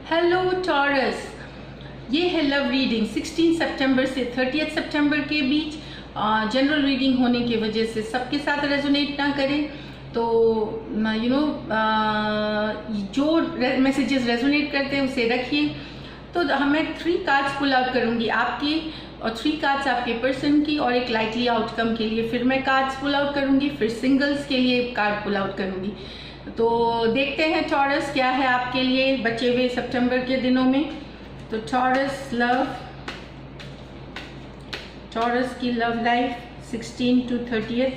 Hello taurus, ये है love reading 16 सितंबर से 30 सितंबर के बीच। जनरल रीडिंग होने की वजह से सबके साथ रेजोनेट ना करें, तो जो मैसेजेस रेजोनेट करते हैं उसे रखिए। तो मैं 3 कार्ड्स पुल आउट करूंगी आपकी, और 3 कार्ड्स आपके पर्सन की, और एक लाइकली आउटकम के लिए फिर मैं कार्ड्स पुल आउट करूंगी, फिर सिंगल्स के लिए कार्ड पुल आउट करूंगी। तो देखते हैं टॉरस क्या है आपके लिए बचे हुए सितंबर के दिनों में। तो टॉरस लव, टॉरस की लव लाइफ 16 to 30।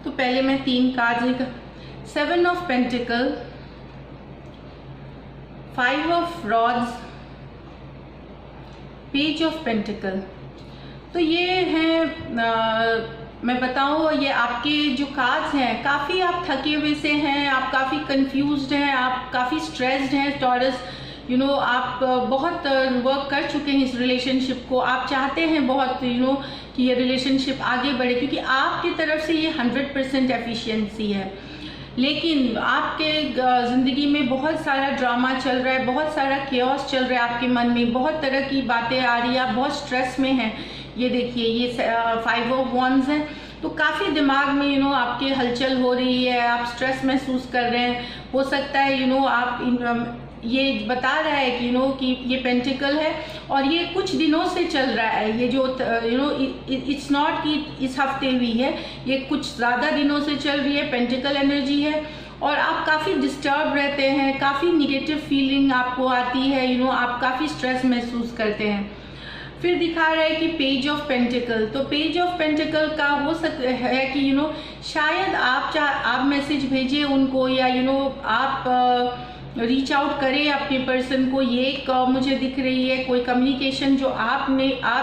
तो पहले मैं 3 कार्ड लेकर, 7 of pentacle, 5 of rods, page of pentacle. तो ये है मैं बताऊँ, ये आपके जो कार्ड्स हैं, काफ़ी आप थके हुए से हैं, आप काफ़ी कंफ्यूज्ड हैं, आप काफ़ी स्ट्रेस्ड हैं टॉरस। आप बहुत वर्क कर चुके हैं इस रिलेशनशिप को, आप चाहते हैं बहुत कि ये रिलेशनशिप आगे बढ़े, क्योंकि आपकी तरफ से ये 100% एफिशिएंसी है। लेकिन आपके ज़िंदगी में बहुत सारा ड्रामा चल रहा है, बहुत सारा केओस चल रहा है आपके मन में, बहुत तरह की बातें आ रही है, आप बहुत स्ट्रेस में हैं। ये देखिए, ये 5 ऑफ वॉन्ड्स है, तो काफ़ी दिमाग में आपके हलचल हो रही है, आप स्ट्रेस महसूस कर रहे हैं। हो सकता है आप ये बता रहा है कि ये पेंटिकल है और ये कुछ दिनों से चल रहा है। ये जो इट्स नॉट कि इस हफ्ते हुई है, ये कुछ ज़्यादा दिनों से चल रही है, पेंटिकल एनर्जी है। और आप काफ़ी डिस्टर्ब रहते हैं, काफ़ी निगेटिव फीलिंग आपको आती है, आप काफ़ी स्ट्रेस महसूस करते हैं। फिर दिखा रहा है कि पेज ऑफ पेंटिकल, तो पेज ऑफ पेंटिकल का हो सकता है कि शायद आप मैसेज भेजें उनको, या आप रीच आउट करें अपने पर्सन को। ये एक मुझे दिख रही है कोई कम्युनिकेशन जो आप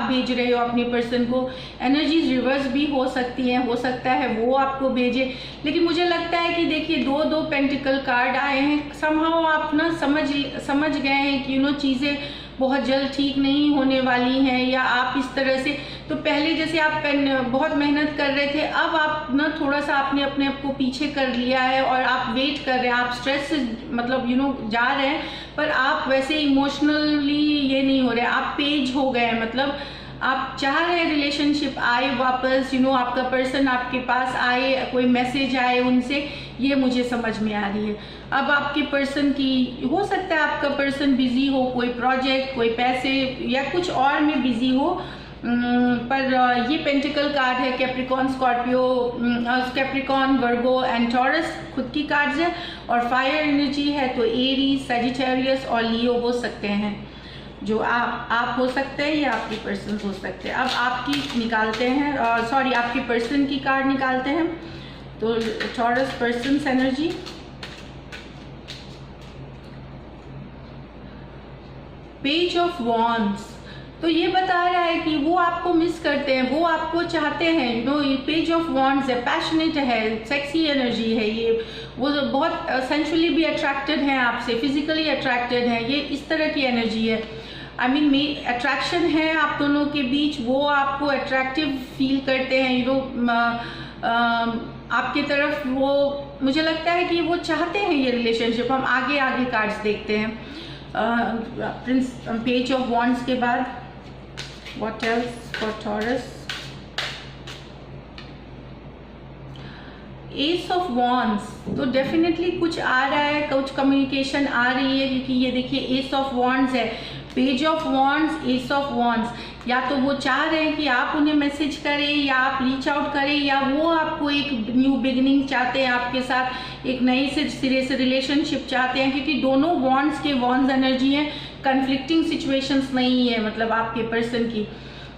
भेज रहे हो अपने पर्सन को। एनर्जीज रिवर्स भी हो सकती हैं, हो सकता है वो आपको भेजे। लेकिन मुझे लगता है कि देखिए, 2 पेंटिकल कार्ड आए हैं, समहाउ आप ना समझ गए हैं कि चीज़ें बहुत जल्द ठीक नहीं होने वाली हैं, या आप इस तरह से, तो पहले जैसे आप बहुत मेहनत कर रहे थे, अब आप ना थोड़ा सा आपने अपने आप को पीछे कर लिया है और आप वेट कर रहे हैं, आप स्ट्रेस से मतलब जा रहे हैं, पर आप वैसे इमोशनली ये नहीं हो रहे, आप पेज हो गए हैं। मतलब आप चाह रहे हैं रिलेशनशिप आए वापस, आपका पर्सन आपके पास आए, कोई मैसेज आए उनसे, ये मुझे समझ में आ रही है। अब आपके पर्सन की, हो सकता है आपका पर्सन बिजी हो, कोई प्रोजेक्ट, कोई पैसे या कुछ और में बिजी हो, पर ये पेंटिकल कार्ड है Capricorn, Scorpio, Capricorn, Virgo and taurus खुद की कार्ड्स है। और फायर एनर्जी है तो एरीज, सजिटेरियस और लियो हो सकते हैं, जो आप हो सकते हैं या आपके पर्सन हो सकते हैं। अब आपकी निकालते हैं, आपके पर्सन की कार्ड निकालते हैं। तो taurus persons energy, page of wands, तो ये बता रहा है कि वो आपको मिस करते हैं, वो आपको चाहते हैं। ये पेज ऑफ वॉन्ड्स है, पैशनेट है, सेक्सी एनर्जी है, ये वो बहुत सेंशुअली भी अट्रैक्टेड हैं आपसे, फिजिकली अट्रैक्टेड है, ये इस तरह की एनर्जी है। आई मीन अट्रैक्शन है आप दोनों के बीच, वो आपको अट्रैक्टिव फील करते हैं, आपके तरफ वो, मुझे लगता है कि वो चाहते हैं ये रिलेशनशिप। हम आगे कार्ड्स देखते हैं। प्रिंस पेज ऑफ वॉन्ड्स के बाद what else for taurus, S of wands, तो डेफिनेटली कुछ आ रहा है, कुछ कम्युनिकेशन आ रही है, क्योंकि ये देखिए एस ऑफ वॉन्ड्स है, page of wands, S of wands. या तो वो चाह रहे हैं कि आप उन्हें मैसेज करें, या आप रीच आउट करें, या वो आपको एक न्यू बिगिनिंग चाहते हैं आपके साथ, एक नई सिरे से रिलेशनशिप चाहते हैं, क्योंकि दोनों वॉन्ड्स के वॉन्ड्स एनर्जी हैं, कन्फ्लिक्टिंग सिचुएशंस नहीं है मतलब आपके पर्सन की।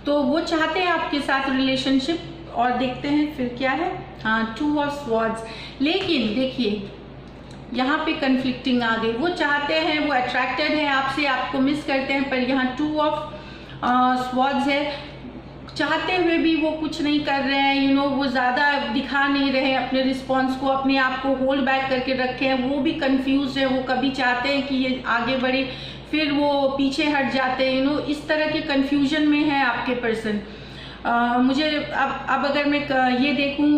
तो वो चाहते हैं आपके साथ रिलेशनशिप। और देखते हैं फिर क्या है। हाँ, 2 ऑफ स्वॉर्ड्स, लेकिन देखिए यहाँ पे कन्फ्लिक्टिंग आ गई। वो चाहते हैं, वो अट्रैक्टेड है आपसे, आपको मिस करते हैं, पर यहाँ 2 ऑफ स्वॉर्ड्स है, चाहते हुए भी वो कुछ नहीं कर रहे हैं, वो ज़्यादा दिखा नहीं रहे हैं अपने रिस्पॉन्स को, अपने आप को होल्ड बैक करके रखे हैं, वो भी कंफ्यूज है, वो कभी चाहते हैं कि ये आगे बढ़े, फिर वो पीछे हट जाते हैं, इस तरह के कंफ्यूजन में है आपके पर्सन। मुझे अब अगर मैं ये देखूं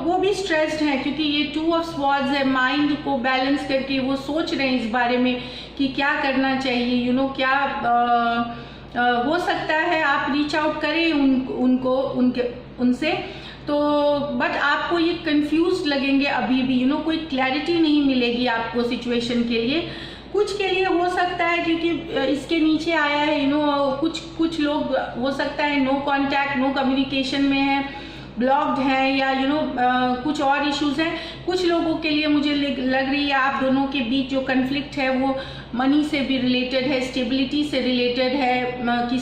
वो भी स्ट्रेस्ड है, क्योंकि ये 2 ऑफ स्वॉर्ड्स है। माइंड को बैलेंस करके वो सोच रहे हैं इस बारे में कि क्या करना चाहिए, क्या हो सकता है आप रीच आउट करें उनसे, तो बट आपको ये कंफ्यूज लगेंगे अभी भी, कोई क्लैरिटी नहीं मिलेगी आपको सिचुएशन के लिए। कुछ के लिए हो सकता है, क्योंकि इसके नीचे आया है कुछ लोग हो सकता है नो कांटेक्ट, नो कम्युनिकेशन में है, ब्लॉक्ड है, या कुछ और इश्यूज हैं। कुछ लोगों के लिए मुझे लग रही है आप दोनों के बीच जो कन्फ्लिक्ट है वो मनी से भी रिलेटेड है, स्टेबिलिटी से रिलेटेड है, कि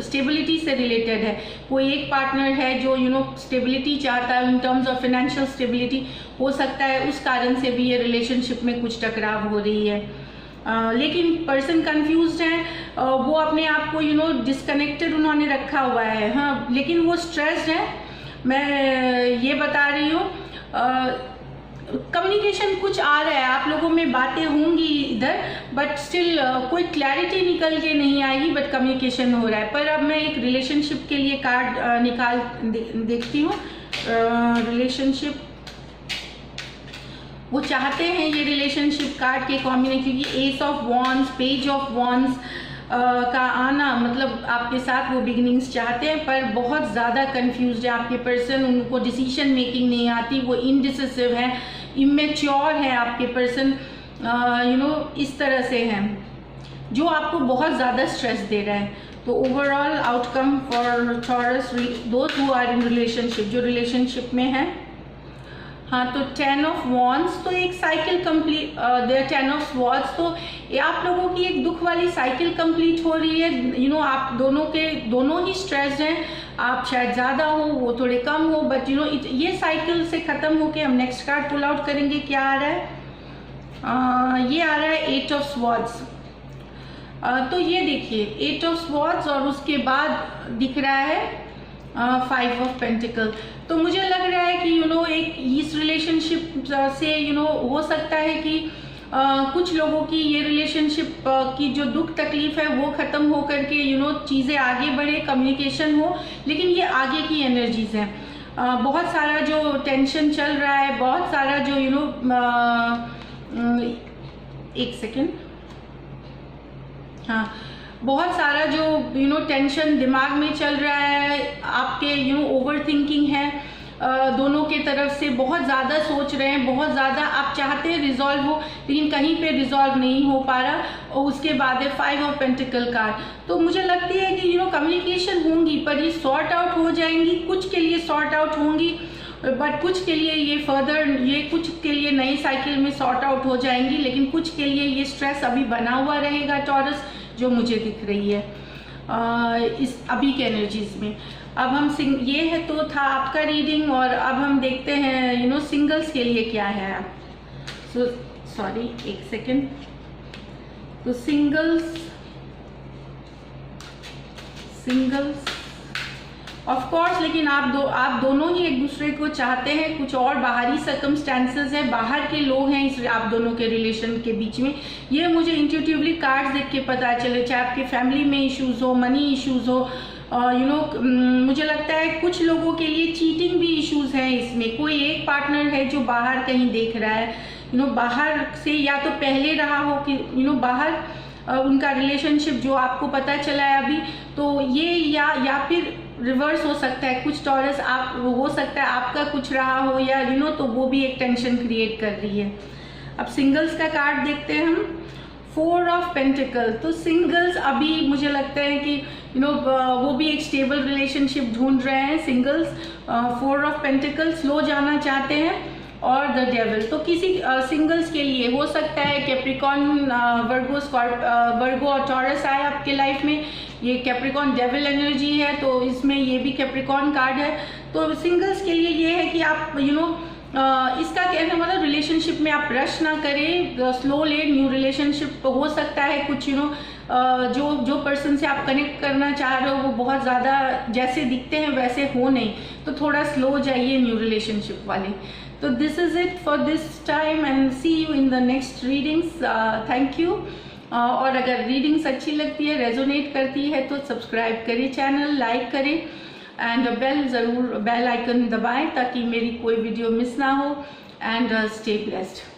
स्टेबिलिटी से रिलेटेड है। कोई एक पार्टनर है जो स्टेबिलिटी चाहता है in terms of financial stability, हो सकता है उस कारण से भी ये रिलेशनशिप में कुछ टकराव हो रही है। लेकिन पर्सन कंफ्यूज्ड है, वो अपने आप को डिस्कनेक्टेड उन्होंने रखा हुआ है, हाँ, लेकिन वो स्ट्रेस्ड है। मैं ये बता रही हूँ कम्युनिकेशन कुछ आ रहा है, आप लोगों में बातें होंगी इधर, बट स्टिल कोई क्लैरिटी निकल के नहीं आएगी, बट कम्युनिकेशन हो रहा है। पर अब मैं एक रिलेशनशिप के लिए कार्ड निकाल देखती हूँ। रिलेशनशिप वो चाहते हैं ये रिलेशनशिप कार्ड के कॉम्बिनेशन, क्योंकि S of wands, page of wands का आना, मतलब आपके साथ वो बिगिनिंग्स चाहते हैं, पर बहुत ज़्यादा कंफ्यूज्ड है आपके पर्सन। उनको डिसीजन मेकिंग नहीं आती, वो इनडिसिसिव है, इमेच्योर है आपके पर्सन, इस तरह से है, जो आपको बहुत ज़्यादा स्ट्रेस दे रहा है। तो ओवरऑल आउटकम फॉर टॉरस, दोस्त हु आर इन रिलेशनशिप, जो रिलेशनशिप में है, हाँ, तो 10 ऑफ वॉन्ड्स, तो एक साइकिल कंप्लीट, 10 ऑफ स्वॉर्ड्स, तो ये आप लोगों की एक दुख वाली साइकिल कंप्लीट हो रही है। आप दोनों ही स्ट्रेस्ड हैं, आप शायद ज़्यादा हो, वो थोड़े कम हो, बट ये साइकिल से ख़त्म होके हम नेक्स्ट कार्ड पुल आउट करेंगे। क्या आ रहा है? ये आ रहा है 8 ऑफ स्वॉर्ड्स। तो ये देखिए 8 ऑफ स्वॉर्ड्स, और उसके बाद दिख रहा है 5 ऑफ पेंटिकल। तो मुझे लग रहा है कि एक इस रिलेशनशिप से हो सकता है कि कुछ लोगों की ये रिलेशनशिप की जो दुख तकलीफ है वो ख़त्म हो करके चीज़ें आगे बढ़े, कम्युनिकेशन हो, लेकिन ये आगे की एनर्जीज हैं। बहुत सारा जो टेंशन चल रहा है, बहुत सारा जो एक सेकेंड, हाँ, बहुत सारा जो टेंशन दिमाग में चल रहा है आपके, ओवर थिंकिंग है, दोनों के तरफ से बहुत ज़्यादा सोच रहे हैं, बहुत ज़्यादा आप चाहते हैं रिजॉल्व हो, लेकिन कहीं पे रिजॉल्व नहीं हो पा रहा। और उसके बाद है 5 ऑफ पेंटिकल कार्ड। तो मुझे लगती है कि कम्युनिकेशन होंगी, पर ये सॉर्ट आउट हो जाएंगी, कुछ के लिए सॉर्ट आउट होंगी, बट कुछ के लिए ये कुछ के लिए नई साइकिल में सॉर्ट आउट हो जाएंगी, लेकिन कुछ के लिए ये स्ट्रेस अभी बना हुआ रहेगा टॉरस, जो मुझे दिख रही है इस अभी के एनर्जीज में। अब हम ये है तो था आपका रीडिंग, और अब हम देखते हैं सिंगल्स के लिए क्या है। सॉरी, एक सेकेंड। तो सिंगल्स ऑफ कोर्स, लेकिन आप दोनों ही एक दूसरे को चाहते हैं। कुछ और बाहरी सर्कमस्टेंसेस है, बाहर के लोग हैं इस आप दोनों के रिलेशन के बीच में। ये मुझे इंट्यूटिवली कार्ड्स देख के पता चले, चाहे आपके फैमिली में इश्यूज हो, मनी इश्यूज हो, मुझे लगता है कुछ लोगों के लिए चीटिंग भी इश्यूज हैं इसमें। कोई एक पार्टनर है जो बाहर कहीं देख रहा है, बाहर से, या तो पहले रहा हो कि बाहर उनका रिलेशनशिप जो आपको पता चला है अभी, तो ये या फिर रिवर्स हो सकता है। कुछ टॉरस हो सकता है आपका कुछ रहा हो, या तो वो भी एक टेंशन क्रिएट कर रही है। अब सिंगल्स का कार्ड देखते हैं हम, 4 ऑफ पेंटिकल। तो सिंगल्स अभी मुझे लगता है कि वो भी एक स्टेबल रिलेशनशिप ढूंढ रहे हैं सिंगल्स। 4 ऑफ पेंटिकल, स्लो जाना चाहते हैं, और द डेविल। तो किसी सिंगल्स के लिए हो सकता है कैप्रिकॉन, वर्गो और टॉरस आए आपके लाइफ में। ये कैप्रिकॉन डेविल एनर्जी है, तो इसमें ये भी कैप्रिकॉन कार्ड है। तो सिंगल्स के लिए ये है कि आप इसका कहना मतलब रिलेशनशिप में आप रश ना करें, स्लो ले। न्यू रिलेशनशिप हो सकता है कुछ जो पर्सन से आप कनेक्ट करना चाह रहे हो वो बहुत ज़्यादा जैसे दिखते हैं वैसे हो नहीं, तो थोड़ा स्लो जाइए न्यू रिलेशनशिप वाले। तो this is it for this time, and see you in the next readings. Thank you. और अगर रीडिंग्स अच्छी लगती है, रेजोनेट करती है, तो सब्सक्राइब करें चैनल, लाइक करें। एंड बेल आइकन दबाएं ताकि मेरी कोई वीडियो मिस ना हो। And stay blessed.